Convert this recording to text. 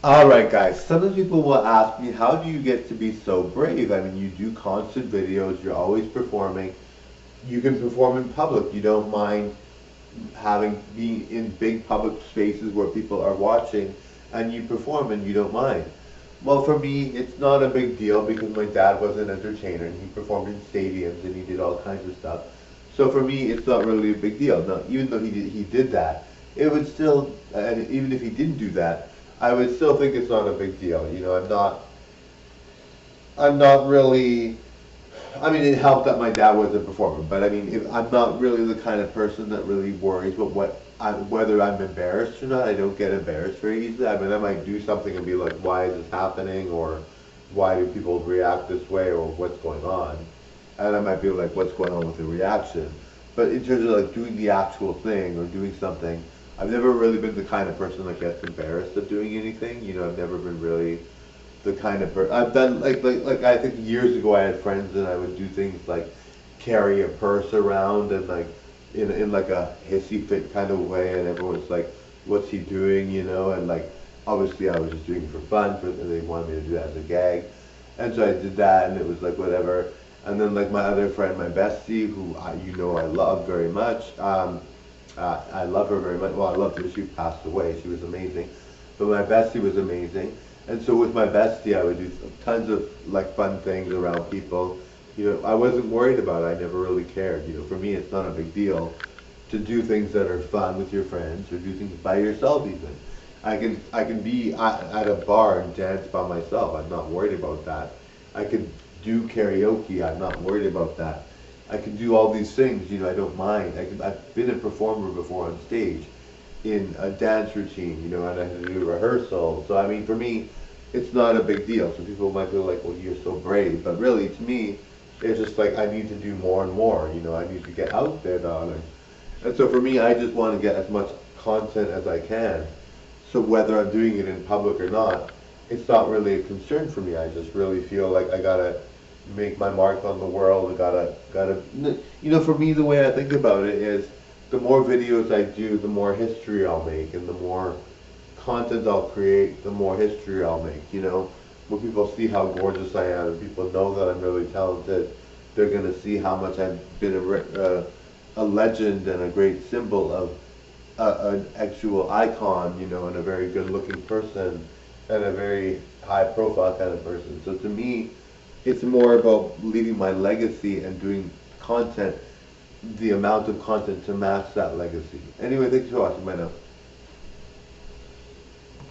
All right, guys. Some people will ask me, how do you get to be so brave? I mean, you do constant videos, you're always performing. You can perform in public. You don't mind having being in big public spaces where people are watching, and you perform and you don't mind. Well, for me, it's not a big deal because my dad was an entertainer and he performed in stadiums and he did all kinds of stuff. So for me, it's not really a big deal. Now, even though he did that, it would still, and even if he didn't do that, I would still think it's not a big deal. I'm not really. I mean, it helped that my dad was a performer, but I mean, if I'm not really the kind of person that really worries about whether I'm embarrassed or not. I don't get embarrassed very easily. I mean, I might do something and be like, "Why is this happening?" or "Why do people react this way?" or "What's going on?" And I might be like, "What's going on with the reaction?" But in terms of like doing the actual thing or doing something, I've never really been the kind of person that gets embarrassed of doing anything. I've never been really the kind of person. I've done like I think years ago I had friends and I would do things like carry a purse around and like in like a hissy fit kind of way, and everyone's like, "What's he doing?" And like obviously I was just doing it for fun, but they wanted me to do that as a gag, and so I did that, and it was like whatever. And then like my other friend, my bestie, who I love very much. I love her very much. Well, I loved her. She passed away. She was amazing, but my bestie was amazing. And so with my bestie, I would do tons of like fun things around people. I wasn't worried about it. I never really cared. For me, it's not a big deal to do things that are fun with your friends or do things by yourself even. I can be at a bar and dance by myself. I'm not worried about that. I could do karaoke. I'm not worried about that. I can do all these things. I don't mind. I've been a performer before on stage in a dance routine, and I had to do rehearsal. So I mean, for me, it's not a big deal. So people might feel like, well, you're so brave, but really, to me, it's just like I need to do more and more. I need to get out there, darling. And so for me, I just want to get as much content as I can. So whether I'm doing it in public or not, it's not really a concern for me. I just really feel like I gotta make my mark on the world. I gotta. For me, the way I think about it is, the more videos I do, the more history I'll make, and the more content I'll create, the more history I'll make. When people see how gorgeous I am, and people know that I'm really talented, they're gonna see how much I've been a legend and a great symbol of an actual icon, and a very good-looking person, and a very high-profile kind of person. So to me, it's more about leaving my legacy and doing content, the amount of content to match that legacy. Anyway, thanks for watching. Bye now.